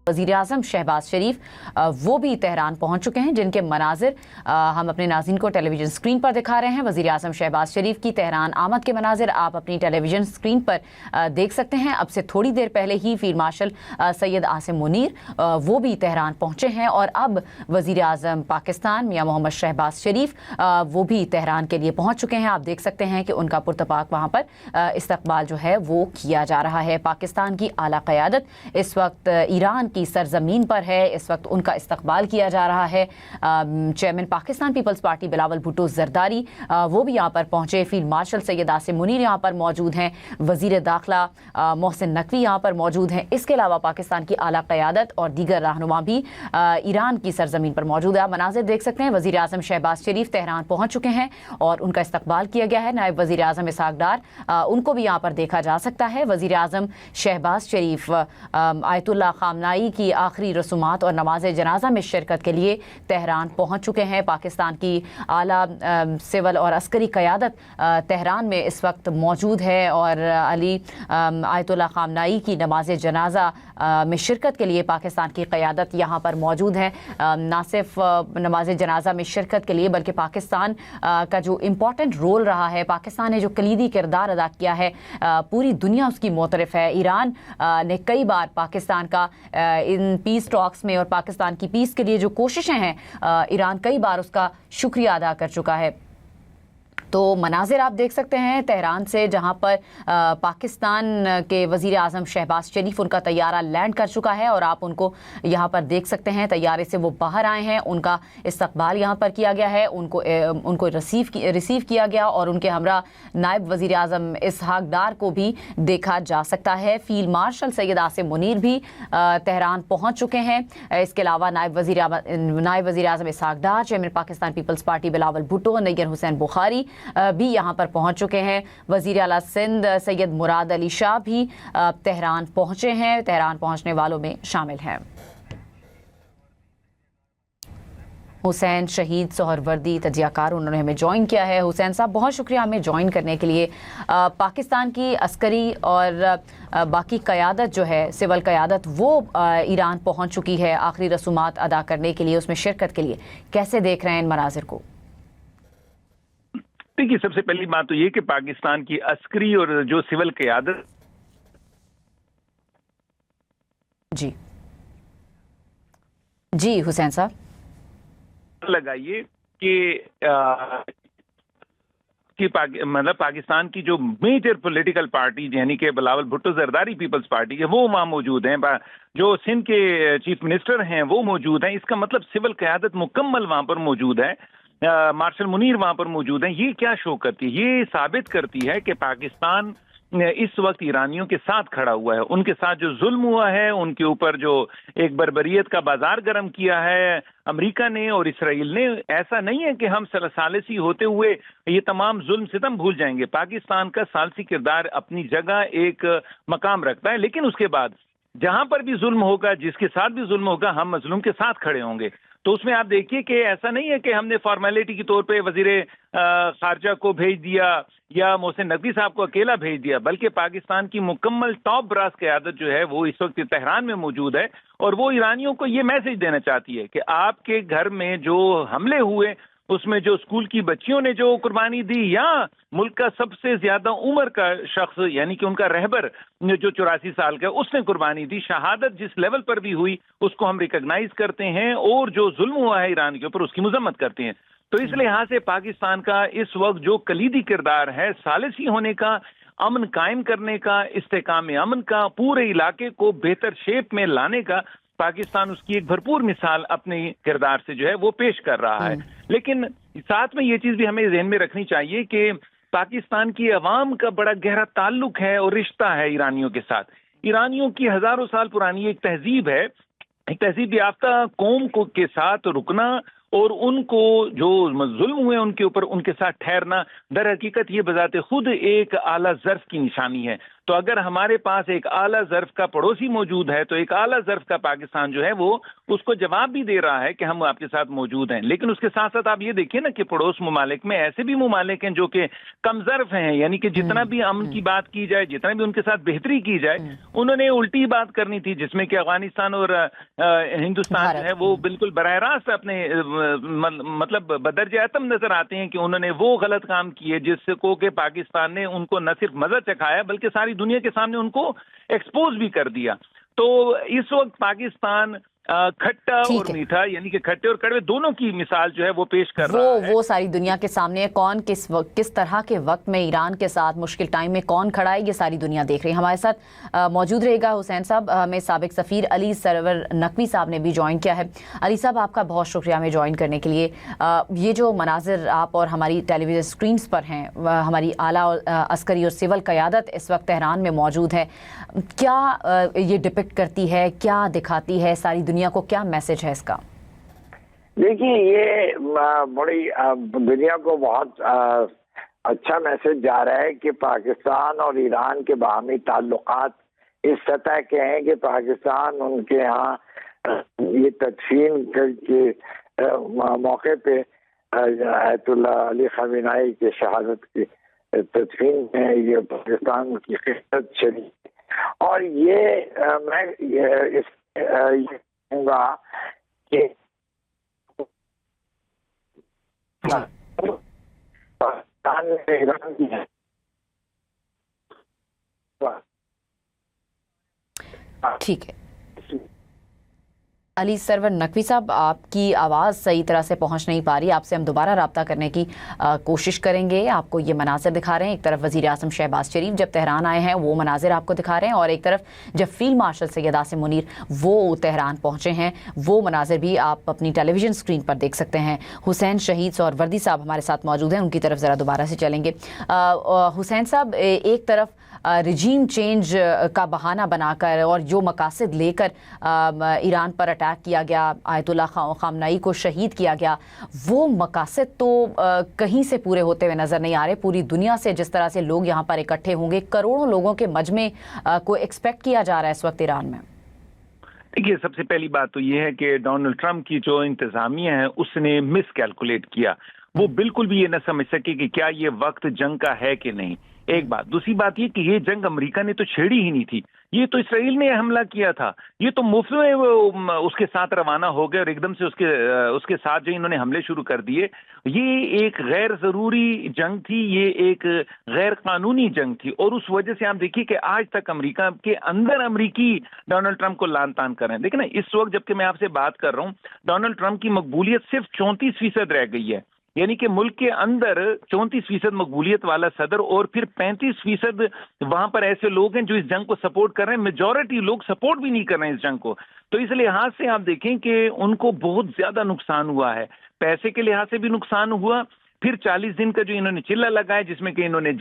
वज़ीर-ए-आज़म शहबाज शरीफ वो भी तेहरान पहुंच चुके हैं, जिनके मनाजिर हम अपने नाज़रीन को टेलीविज़न स्क्रीन पर दिखा रहे हैं। वज़ीर-ए-आज़म शहबाज शरीफ की तेहरान आमद के मनाजिर आप अपनी टेलीविज़न स्क्रीन पर देख सकते हैं। अब से थोड़ी देर पहले ही फील्ड मार्शल सैयद आसिम मुनीर वो भी तेहरान पहुंचे हैं और अब वज़ीर-ए-आज़म पाकिस्तान मियां मोहम्मद शहबाज शरीफ वो भी तेहरान के लिए पहुँच चुके हैं। आप देख सकते हैं कि उनका पुरतपाक वहाँ पर इस्तकबाल जो है वो किया जा रहा है। पाकिस्तान की आला क़यादत इस वक्त ईरान की सरजमीन पर है, इस वक्त उनका इस्तकबाल किया जा रहा है। Chairman Pakistan peoples party Bilawal Bhutto Zardari वो भी यहाँ पर पहुँचे। फील्ड मार्शल सैयद आसिम मुनीर यहाँ पर मौजूद हैं। वज़ीर दाखिला मोहसिन नकवी यहाँ पर मौजूद हैं। इसके अलावा पाकिस्तान की आला क़यादत और दीगर रहनुमा भी ईरान की सरजमीन पर मौजूद है। आप मनाज़िर देख सकते हैं। वज़ीर आज़म शहबाज शरीफ तेहरान पहुँच चुके हैं और उनका इस्तकबाल किया गया है। नायब वज़ीर आज़म इसहाक़ डार उनको भी यहाँ पर देखा जा सकता है। वज़ीर आज़म शहबाज शरीफ आयतुल्लाह ख़ामनाई की आखिरी रसूमात और नमाज जनाजा में शिरकत के लिए तेहरान पहुँच चुके हैं। पाकिस्तान की आला सिविल और अस्करी क़यादत तेहरान में इस वक्त मौजूद है और अली आयतुल्लाह ख़ामनाई की नमाज जनाजा में शिरकत के लिए पाकिस्तान की क़यादत यहाँ पर मौजूद है। ना सिर्फ नमाज जनाजा में शिरकत के लिए बल्कि पाकिस्तान का जो इम्पोर्टेंट रोल रहा है, पाकिस्तान ने जो कलीदी किरदार अदा किया है, पूरी दुनिया उसकी मोतरफ़ है। ईरान ने कई बार पाकिस्तान का इन पीस टॉक्स में और पाकिस्तान की पीस के लिए जो कोशिशें हैं, ईरान कई बार उसका शुक्रिया अदा कर चुका है। तो मनाजिर आप देख सकते हैं तेहरान से, जहां पर पाकिस्तान के वज़ीर आज़म शहबाज शरीफ उनका तैयारा लैंड कर चुका है और आप उनको यहां पर देख सकते हैं। तैयारे से वो बाहर आए हैं, उनका इस्तकबाल यहां पर किया गया है, उनको रिसीव किया गया और उनके हमरा नायब वज़ीर आज़म इसहाक़ डार को भी देखा जा सकता है। फील्ड मार्शल सैयद आसिम मुनीर भी तेहरान पहुँच चुके हैं। इसके अलावा नायब वज़ीर आज़म Ishaq Dar, chairman Pakistan peoples party Bilawal Bhutto, Nayyar Hussain Bukhari भी यहाँ पर पहुँच चुके हैं। वज़ीर आला सिंध सैयद मुराद अली शाह भी तेहरान पहुँचे हैं, तेहरान पहुँचने वालों में शामिल हैं। हुसैन शहीद सोहरवर्दी तजियाकार उन्होंने हमें ज्वाइन किया है। हुसैन साहब बहुत शुक्रिया हमें ज्वाइन करने के लिए। पाकिस्तान की अस्करी और बाकी क़यादत जो है, सिविल क़यादत, वो ईरान पहुँच चुकी है आखिरी रसूमात अदा करने के लिए, उसमें शिरकत के लिए। कैसे देख रहे हैं इन मनाज़िर को? देखिए, सबसे पहली बात तो ये कि पाकिस्तान की अस्करी और जो सिविल क़यादत जी हुसैन साहब लगाइए कि मतलब पाकिस्तान की जो मेजर पॉलिटिकल पार्टी यानी कि बिलावल भुट्टो जरदारी पीपल्स पार्टी है वो वहाँ मौजूद हैं, जो सिंध के चीफ मिनिस्टर हैं वो मौजूद हैं। इसका मतलब सिविल क़यादत मुकम्मल वहाँ पर मौजूद है। मार्शल मुनीर वहाँ पर मौजूद हैं। ये क्या शो करती है? ये साबित करती है कि पाकिस्तान इस वक्त ईरानियों के साथ खड़ा हुआ है। उनके साथ जो जुल्म हुआ है, उनके ऊपर जो एक बर्बरियत का बाजार गर्म किया है अमेरिका ने और इसराइल ने, ऐसा नहीं है कि हम सालिसी होते हुए ये तमाम जुल्म सितम भूल जाएंगे। पाकिस्तान का सालसी किरदार अपनी जगह एक मकाम रखता है, लेकिन उसके बाद जहां पर भी जुल्म होगा, जिसके साथ भी जुल्म होगा, हम मजलूम के साथ खड़े होंगे। तो उसमें आप देखिए कि ऐसा नहीं है कि हमने फॉर्मेलिटी के तौर पे वजीर खारजा को भेज दिया या मोहसिन नकवी साहब को अकेला भेज दिया, बल्कि पाकिस्तान की मुकम्मल टॉप ब्रास क़यादत जो है वो इस वक्त तेहरान में मौजूद है और वो ईरानियों को ये मैसेज देना चाहती है कि आपके घर में जो हमले हुए उसमें जो स्कूल की बच्चियों ने जो कुर्बानी दी या मुल्क का सबसे ज्यादा उम्र का शख्स यानी कि उनका रहबर जो 84 साल का उसने कुर्बानी दी, शहादत जिस लेवल पर भी हुई उसको हम रिकॉग्नाइज करते हैं और जो जुल्म हुआ है ईरान के ऊपर उसकी मजम्मत करते हैं। तो इस लिहाज से पाकिस्तान का इस वक्त जो कलीदी किरदार है सालिसी होने का, अमन कायम करने का, इस्तेकाम अमन का, पूरे इलाके को बेहतर शेप में लाने का पाकिस्तान उसकी एक भरपूर मिसाल अपने किरदार से जो है वो पेश कर रहा है। लेकिन साथ में ये चीज भी हमें ज़हन में रखनी चाहिए कि पाकिस्तान की अवाम का बड़ा गहरा ताल्लुक है और रिश्ता है ईरानियों के साथ। ईरानियों की हजारों साल पुरानी एक तहजीब है, एक तहजीब याफ्ता कौम को के साथ रुकना और उनको जो जुल्म हुए उनके ऊपर उनके साथ ठहरना दर हकीकत ये बजाते खुद एक आला ज़र्फ की निशानी है। تو اگر ہمارے پاس ایک اعلیٰ ظرف کا پڑوسی موجود ہے تو ایک اعلیٰ ظرف کا پاکستان جو ہے وہ اس کو جواب بھی دے رہا ہے کہ ہم آپ کے ساتھ موجود ہیں. لیکن اس کے ساتھ ساتھ آپ یہ دیکھیں نا کہ پڑوس ممالک میں ایسے بھی ممالک ہیں جو کہ کم ظرف ہیں, یعنی کہ جتنا بھی امن کی بات کی جائے, جتنا بھی ان کے ساتھ بہتری کی جائے, انہوں نے الٹی بات کرنی تھی, جس میں کہ افغانستان اور ہندوستان جو ہے وہ بالکل براہ راست اپنے مطلب بدرجہ اتم نظر آتے ہیں کہ انہوں نے وہ غلط کام کیے جس کو کہ پاکستان نے ان کو نہ صرف مزہ چکھایا بلکہ ساری دنیا کے سامنے ان کو ایکسپوز بھی کر دیا. تو اس وقت پاکستان کھٹا اور میٹھا, یعنی کہ کھٹے اور کڑوے دونوں کی مثال جو ہے وہ پیش کر رہا ہے. وہ ساری دنیا کے سامنے کون کس طرح کے وقت میں ایران کے ساتھ مشکل ٹائم میں کون کھڑا ہے, یہ ساری دنیا دیکھ رہی ہے. ہمارے ساتھ موجود رہے گا حسین صاحب. ہمیں سابق سفیر علی سرور نقوی صاحب نے بھی جوائن کیا ہے. علی صاحب, آپ کا بہت شکریہ ہمیں جوائن کرنے کے لیے. یہ جو مناظر آپ اور ہماری ٹیلی ویژن اسکرینس پر ہیں, ہماری اعلیٰ عسکری اور سول قیادت اس وقت تہران میں موجود ہے, کیا یہ ڈپکٹ کرتی ہے, کیا دکھاتی ہے ساری دنیا کو, کیا میسج ہے اس کا؟ دیکھیے, یہ بڑی دنیا کو بہت اچھا میسج جا رہا ہے کہ پاکستان اور ایران کے باہمی تعلقات اس سطح کے ہیں کہ پاکستان ان کے ہاں یہ تدفین کے موقع پہ آیت اللہ علی خامنہئی کی شہادت کی تدفین میں یہ پاکستان کی خدمت شریک, اور یہ میں اس کہوں گا کہ پاکستان میں ایران کی ٹھیک ہے. علی سرور نقوی صاحب, آپ کی آواز صحیح طرح سے پہنچ نہیں پا رہی, آپ سے ہم دوبارہ رابطہ کرنے کی کوشش کریں گے. آپ کو یہ مناظر دکھا رہے ہیں, ایک طرف وزیر اعظم شہباز شریف جب تہران آئے ہیں وہ مناظر آپ کو دکھا رہے ہیں, اور ایک طرف جب فیلڈ مارشل سید عاصم منیر وہ تہران پہنچے ہیں وہ مناظر بھی آپ اپنی ٹیلی ویژن اسکرین پر دیکھ سکتے ہیں. حسین شہید سہروردی صاحب ہمارے ساتھ موجود ہیں, ان کی طرف ذرا دوبارہ سے چلیں گے. حسین صاحب, ایک طرف رجیم چینج کا بہانہ بنا کر اور جو مقاصد لے کر ایران پر اٹیک کیا گیا, آیت اللہ خامنہئی کو شہید کیا گیا, وہ مقاصد تو کہیں سے پورے ہوتے ہوئے نظر نہیں آ رہے. پوری دنیا سے جس طرح سے لوگ یہاں پر اکٹھے ہوں گے, کروڑوں لوگوں کے مجمع کو ایکسپیکٹ کیا جا رہا ہے اس وقت ایران میں. دیکھیے, سب سے پہلی بات تو یہ ہے کہ ڈونلڈ ٹرمپ کی جو انتظامیہ ہے اس نے مس کیلکولیٹ کیا. وہ بالکل بھی یہ نہ سمجھ سکے کہ کیا یہ وقت جنگ کا ہے کہ نہیں. ایک بات. دوسری بات یہ کہ یہ جنگ امریکہ نے تو چھیڑی ہی نہیں تھی, یہ تو اسرائیل نے حملہ کیا تھا. یہ تو مفت میں اس کے ساتھ روانہ ہو گئے اور ایک دم سے اس کے ساتھ جو انہوں نے حملے شروع کر دیے. یہ ایک غیر ضروری جنگ تھی, یہ ایک غیر قانونی جنگ تھی, اور اس وجہ سے آپ دیکھیے کہ آج تک امریکہ کے اندر امریکی ڈونلڈ ٹرمپ کو لان تان کر رہے ہیں. دیکھیں نا, اس وقت جبکہ میں آپ سے بات کر رہا ہوں, ڈونلڈ ٹرمپ کی مقبولیت صرف 34% رہ گئی ہے. یعنی کہ ملک کے اندر 34% مقبولیت والا صدر, اور پھر 35% وہاں پر ایسے لوگ ہیں جو اس جنگ کو سپورٹ کر رہے ہیں. میجورٹی لوگ سپورٹ بھی نہیں کر رہے ہیں اس جنگ کو. تو اس لحاظ سے آپ دیکھیں کہ ان کو بہت زیادہ نقصان ہوا ہے. پیسے کے لحاظ سے بھی نقصان ہوا, پھر 40 دن کا جو انہوں نے چلہ لگایا جس میں کہ انہوں نے